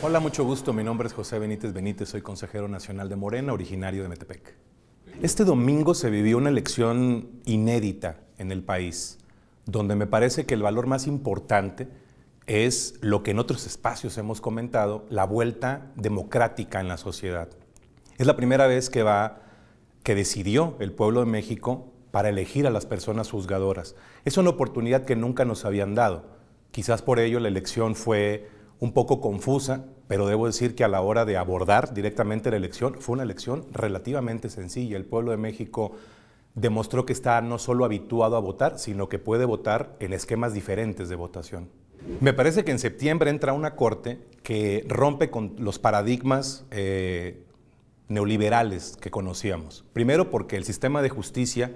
Hola, mucho gusto. Mi nombre es José Benítez Benítez, soy consejero nacional de Morena, originario de Metepec. Este domingo se vivió una elección inédita en el país, donde me parece que el valor más importante es lo que en otros espacios hemos comentado, la vuelta democrática en la sociedad. Es la primera vez que decidió el pueblo de México para elegir a las personas juzgadoras. Es una oportunidad que nunca nos habían dado. Quizás por ello la elección fue un poco confusa, pero debo decir que a la hora de abordar directamente la elección, fue una elección relativamente sencilla. El pueblo de México demostró que está no solo habituado a votar, sino que puede votar en esquemas diferentes de votación. Me parece que en septiembre entra una corte que rompe con los paradigmas neoliberales que conocíamos. Primero porque el sistema de justicia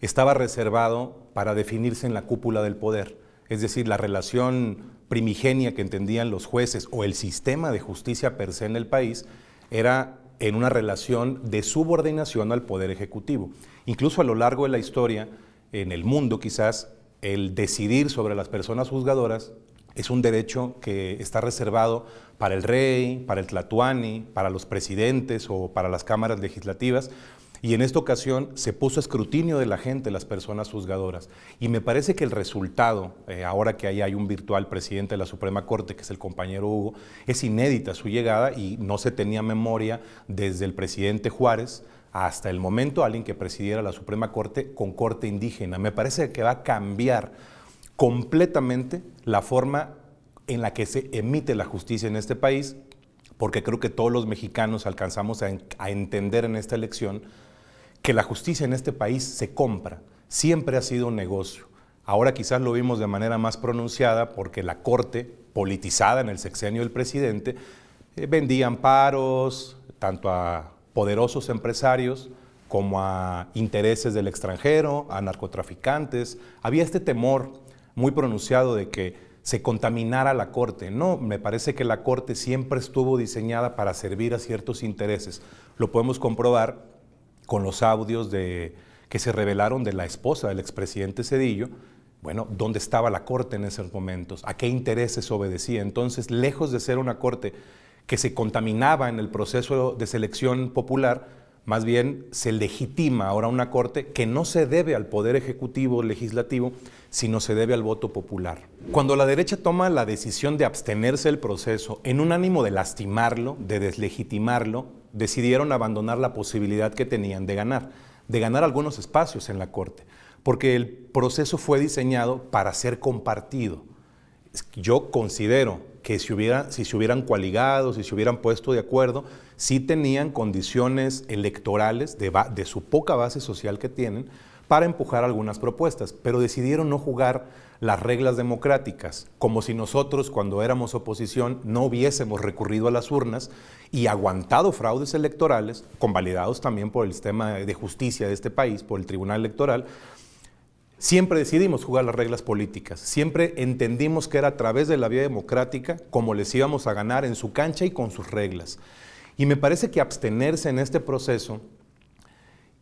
estaba reservado para definirse en la cúpula del poder, es decir, la relación primigenia que entendían los jueces o el sistema de justicia per se en el país era en una relación de subordinación al poder ejecutivo. Incluso a lo largo de la historia, en el mundo quizás, el decidir sobre las personas juzgadoras es un derecho que está reservado para el rey, para el tlatoani, para los presidentes o para las cámaras legislativas. Y en esta ocasión se puso a escrutinio de la gente, las personas juzgadoras. Y me parece que el resultado, ahora que ahí hay un virtual presidente de la Suprema Corte, que es el compañero Hugo, es inédita su llegada y no se tenía memoria desde el presidente Juárez hasta el momento alguien que presidiera la Suprema Corte con corte indígena. Me parece que va a cambiar completamente la forma en la que se emite la justicia en este país, porque creo que todos los mexicanos alcanzamos a entender en esta elección que la justicia en este país se compra, siempre ha sido un negocio. Ahora quizás lo vimos de manera más pronunciada porque la Corte, politizada en el sexenio del presidente, vendía amparos tanto a poderosos empresarios como a intereses del extranjero, a narcotraficantes. Había este temor muy pronunciado de que se contaminara la Corte. No, me parece que la Corte siempre estuvo diseñada para servir a ciertos intereses. Lo podemos comprobar con los audios que se revelaron de la esposa del expresidente Zedillo. Bueno, ¿dónde estaba la Corte en esos momentos? ¿A qué intereses obedecía? Entonces, lejos de ser una Corte que se contaminaba en el proceso de selección popular, más bien se legitima ahora una Corte que no se debe al poder ejecutivo legislativo, sino se debe al voto popular. Cuando la derecha toma la decisión de abstenerse del proceso en un ánimo de lastimarlo, de deslegitimarlo, decidieron abandonar la posibilidad que tenían de ganar algunos espacios en la Corte, porque el proceso fue diseñado para ser compartido. Yo considero que si se hubieran coaligado, si se hubieran puesto de acuerdo, sí tenían condiciones electorales de su poca base social que tienen para empujar algunas propuestas, pero decidieron no jugar las reglas democráticas, como si nosotros cuando éramos oposición no hubiésemos recurrido a las urnas y aguantado fraudes electorales, convalidados también por el sistema de justicia de este país, por el Tribunal Electoral. Siempre decidimos jugar las reglas políticas, siempre entendimos que era a través de la vía democrática como les íbamos a ganar en su cancha y con sus reglas. Y me parece que abstenerse en este proceso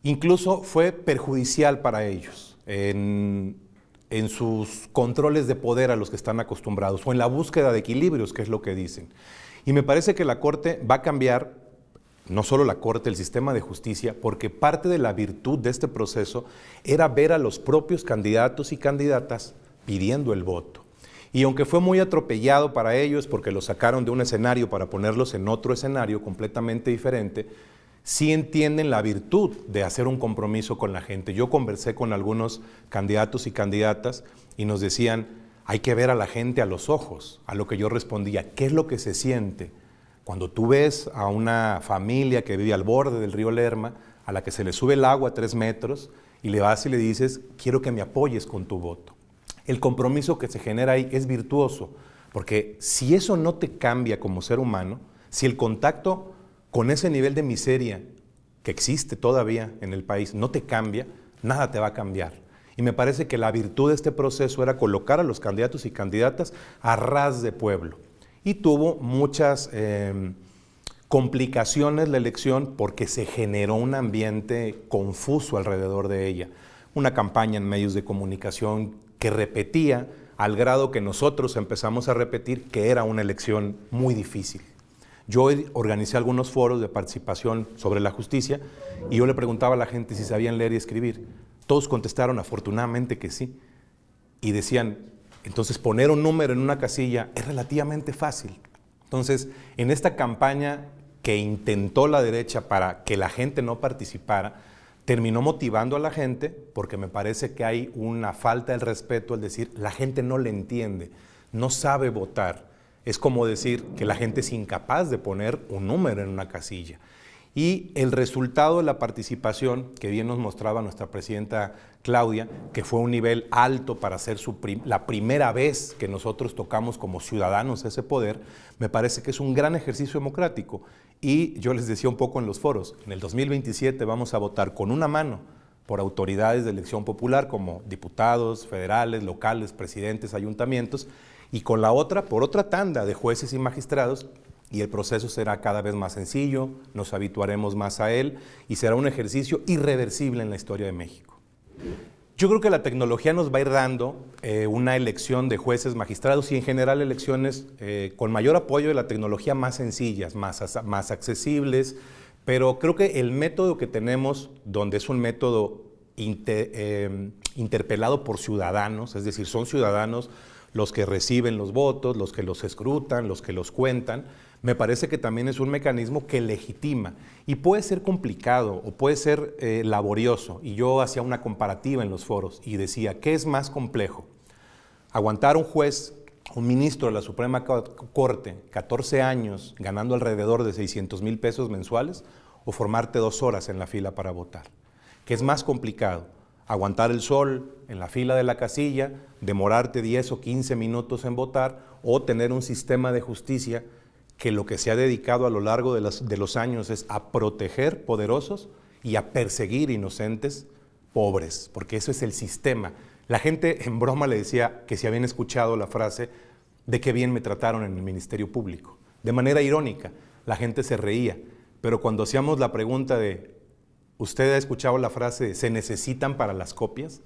incluso fue perjudicial para ellos en sus controles de poder a los que están acostumbrados o en la búsqueda de equilibrios, que es lo que dicen. Y me parece que la Corte va a cambiar, no solo la Corte, el sistema de justicia, porque parte de la virtud de este proceso era ver a los propios candidatos y candidatas pidiendo el voto. Y aunque fue muy atropellado para ellos porque los sacaron de un escenario para ponerlos en otro escenario completamente diferente, sí entienden la virtud de hacer un compromiso con la gente. Yo conversé con algunos candidatos y candidatas y nos decían, hay que ver a la gente a los ojos. A lo que yo respondía, ¿qué es lo que se siente cuando tú ves a una familia que vive al borde del río Lerma, a la que se le sube el agua a 3 metros, y le vas y le dices, quiero que me apoyes con tu voto? El compromiso que se genera ahí es virtuoso, porque si eso no te cambia como ser humano, si el contacto con ese nivel de miseria que existe todavía en el país no te cambia, nada te va a cambiar. Y me parece que la virtud de este proceso era colocar a los candidatos y candidatas a ras de pueblo. Y tuvo muchas complicaciones la elección porque se generó un ambiente confuso alrededor de ella. Una campaña en medios de comunicación que repetía al grado que nosotros empezamos a repetir que era una elección muy difícil. Yo organicé algunos foros de participación sobre la justicia y yo le preguntaba a la gente si sabían leer y escribir. Todos contestaron afortunadamente que sí. Y decían, entonces poner un número en una casilla es relativamente fácil. Entonces, en esta campaña que intentó la derecha para que la gente no participara, terminó motivando a la gente porque me parece que hay una falta de respeto al decir, la gente no le entiende, no sabe votar. Es como decir que la gente es incapaz de poner un número en una casilla. Y el resultado de la participación, que bien nos mostraba nuestra presidenta Claudia, que fue un nivel alto para ser la primera vez que nosotros tocamos como ciudadanos ese poder, me parece que es un gran ejercicio democrático. Y yo les decía un poco en los foros, en el 2027 vamos a votar con una mano por autoridades de elección popular como diputados, federales, locales, presidentes, ayuntamientos, y con la otra por otra tanda de jueces y magistrados, y el proceso será cada vez más sencillo, nos habituaremos más a él y será un ejercicio irreversible en la historia de México. Yo creo que la tecnología nos va a ir dando una elección de jueces, magistrados y en general elecciones con mayor apoyo de la tecnología, más sencillas, más accesibles, pero creo que el método que tenemos, donde es un método interpelado por ciudadanos, es decir, son ciudadanos los que reciben los votos, los que los escrutan, los que los cuentan, me parece que también es un mecanismo que legitima y puede ser complicado o puede ser laborioso. Y yo hacía una comparativa en los foros y decía, ¿qué es más complejo? Aguantar un juez, un ministro de la Suprema Corte, 14 años ganando alrededor de 600,000 pesos mensuales o formarte 2 horas en la fila para votar. ¿Qué es más complicado? Aguantar el sol en la fila de la casilla, demorarte 10 o 15 minutos en votar o tener un sistema de justicia que lo que se ha dedicado a lo largo de los años es a proteger poderosos y a perseguir inocentes pobres, porque eso es el sistema. La gente en broma le decía que si habían escuchado la frase de qué bien me trataron en el Ministerio Público. De manera irónica, la gente se reía, pero cuando hacíamos la pregunta de ¿usted ha escuchado la frase ¿se necesitan para las copias?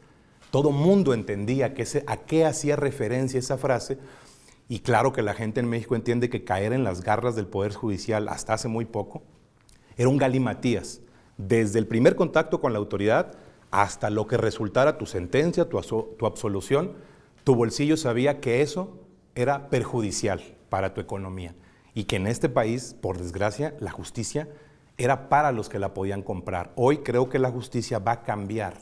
Todo mundo entendía a qué hacía referencia esa frase. Y claro que la gente en México entiende que caer en las garras del Poder Judicial hasta hace muy poco era un galimatías. Desde el primer contacto con la autoridad hasta lo que resultara tu sentencia, tu absolución, tu bolsillo sabía que eso era perjudicial para tu economía. Y que en este país, por desgracia, la justicia era para los que la podían comprar. Hoy creo que la justicia va a cambiar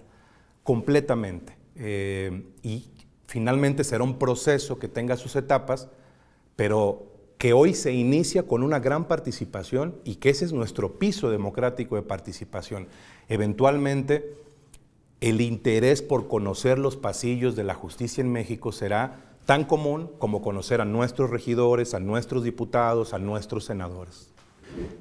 completamente. Y finalmente será un proceso que tenga sus etapas, pero que hoy se inicia con una gran participación y que ese es nuestro piso democrático de participación. Eventualmente, el interés por conocer los pasillos de la justicia en México será tan común como conocer a nuestros regidores, a nuestros diputados, a nuestros senadores.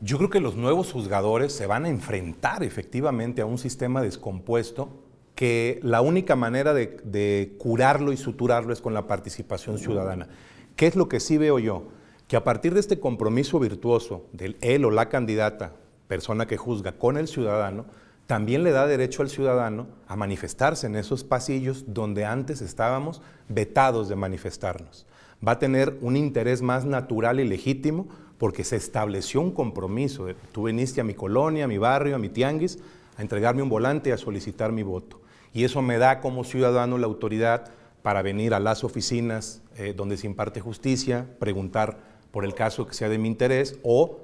Yo creo que los nuevos juzgadores se van a enfrentar efectivamente a un sistema descompuesto que la única manera de curarlo y suturarlo es con la participación ciudadana. ¿Qué es lo que sí veo yo? Que a partir de este compromiso virtuoso del él o la candidata, persona que juzga, con el ciudadano, también le da derecho al ciudadano a manifestarse en esos pasillos donde antes estábamos vetados de manifestarnos. Va a tener un interés más natural y legítimo porque se estableció un compromiso. Tú viniste a mi colonia, a mi barrio, a mi tianguis, a entregarme un volante y a solicitar mi voto. Y eso me da como ciudadano la autoridad para venir a las oficinas donde se imparte justicia, preguntar por el caso que sea de mi interés, o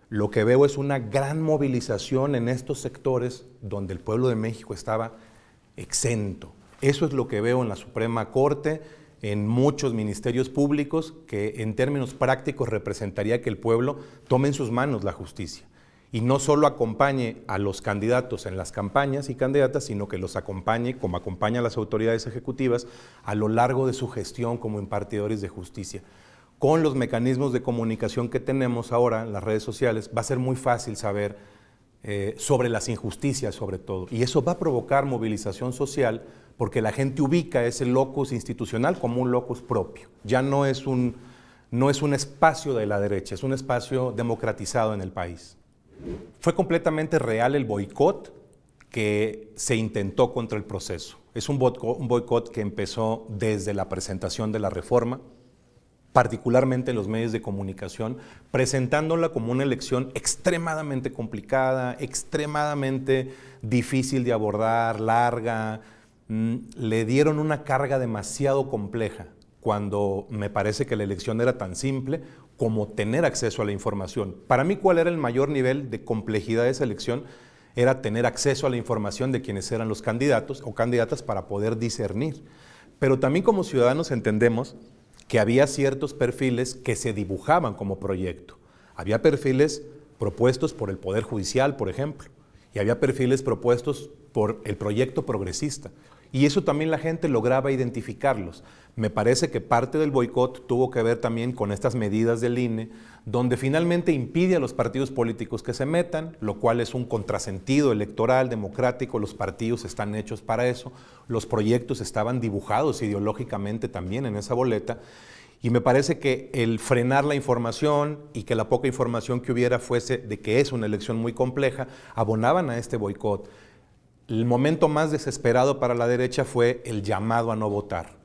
lo que veo es una gran movilización en estos sectores donde el pueblo de México estaba exento. Eso es lo que veo en la Suprema Corte, en muchos ministerios públicos, que en términos prácticos representaría que el pueblo tome en sus manos la justicia y no solo acompañe a los candidatos en las campañas y candidatas, sino que los acompañe, como acompaña a las autoridades ejecutivas, a lo largo de su gestión como impartidores de justicia. Con los mecanismos de comunicación que tenemos ahora en las redes sociales, va a ser muy fácil saber sobre las injusticias sobre todo, y eso va a provocar movilización social porque la gente ubica ese locus institucional como un locus propio. Ya no es un espacio de la derecha, es un espacio democratizado en el país. Fue completamente real el boicot que se intentó contra el proceso. Es un boicot que empezó desde la presentación de la reforma, particularmente en los medios de comunicación, presentándola como una elección extremadamente complicada, extremadamente difícil de abordar, larga. Le dieron una carga demasiado compleja, cuando me parece que la elección era tan simple como tener acceso a la información. Para mí, ¿cuál era el mayor nivel de complejidad de esa elección? Era tener acceso a la información de quienes eran los candidatos o candidatas para poder discernir. Pero también como ciudadanos entendemos que había ciertos perfiles que se dibujaban como proyecto. Había perfiles propuestos por el Poder Judicial, por ejemplo, y había perfiles propuestos por el proyecto progresista. Y eso también la gente lograba identificarlos. Me parece que parte del boicot tuvo que ver también con estas medidas del INE, donde finalmente impide a los partidos políticos que se metan, lo cual es un contrasentido electoral, democrático. Los partidos están hechos para eso, los proyectos estaban dibujados ideológicamente también en esa boleta, y me parece que el frenar la información y que la poca información que hubiera fuese de que es una elección muy compleja, abonaban a este boicot. El momento más desesperado para la derecha fue el llamado a no votar.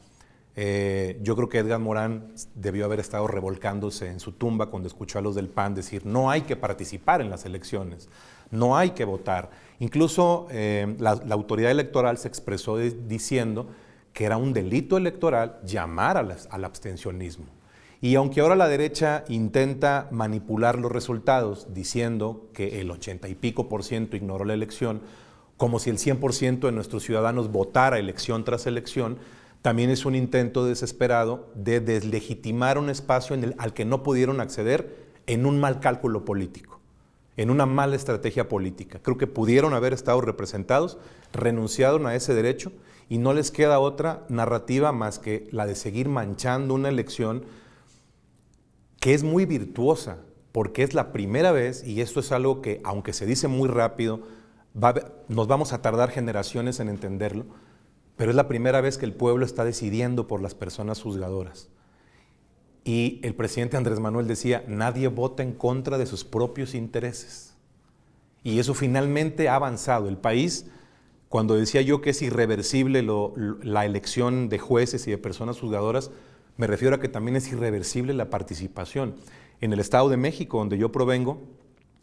Yo creo que Edgar Morán debió haber estado revolcándose en su tumba cuando escuchó a los del PAN decir: no hay que participar en las elecciones, no hay que votar. Incluso la autoridad electoral se expresó diciendo que era un delito electoral llamar al abstencionismo. Y aunque ahora la derecha intenta manipular los resultados diciendo que el 80 y pico % ignoró la elección, como si el 100% de nuestros ciudadanos votara elección tras elección, también es un intento desesperado de deslegitimar un espacio al que no pudieron acceder en un mal cálculo político, en una mala estrategia política. Creo que pudieron haber estado representados, renunciaron a ese derecho y no les queda otra narrativa más que la de seguir manchando una elección que es muy virtuosa, porque es la primera vez, y esto es algo que, aunque se dice muy rápido, nos vamos a tardar generaciones en entenderlo, pero es la primera vez que el pueblo está decidiendo por las personas juzgadoras. Y el presidente Andrés Manuel decía: nadie vota en contra de sus propios intereses. Y eso finalmente ha avanzado. El país, cuando decía yo que es irreversible la elección de jueces y de personas juzgadoras, me refiero a que también es irreversible la participación. En el Estado de México, donde yo provengo,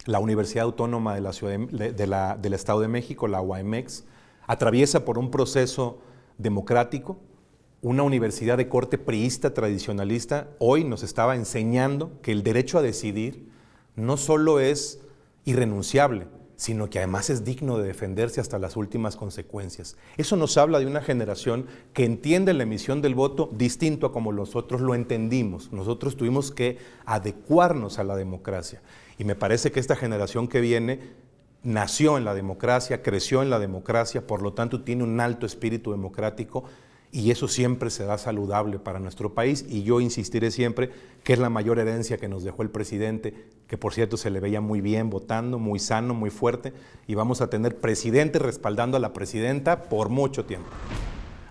la Universidad Autónoma de la Ciudad del Estado de México, la UAMX, atraviesa por un proceso democrático. Una universidad de corte priista tradicionalista hoy nos estaba enseñando que el derecho a decidir no solo es irrenunciable, sino que además es digno de defenderse hasta las últimas consecuencias. Eso nos habla de una generación que entiende la emisión del voto distinto a como nosotros lo entendimos. Nosotros tuvimos que adecuarnos a la democracia. Y me parece que esta generación que viene nació en la democracia, creció en la democracia, por lo tanto tiene un alto espíritu democrático, y eso siempre será saludable para nuestro país. Y yo insistiré siempre que es la mayor herencia que nos dejó el presidente, que por cierto se le veía muy bien votando, muy sano, muy fuerte, y vamos a tener presidente respaldando a la presidenta por mucho tiempo.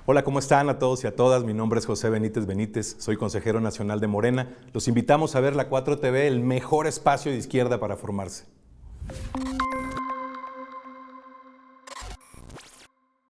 Hola, ¿cómo están a todos y a todas? Mi nombre es José Benítez Benítez, soy consejero nacional de Morena. Los invitamos a ver la 4TV, el mejor espacio de izquierda para formarse.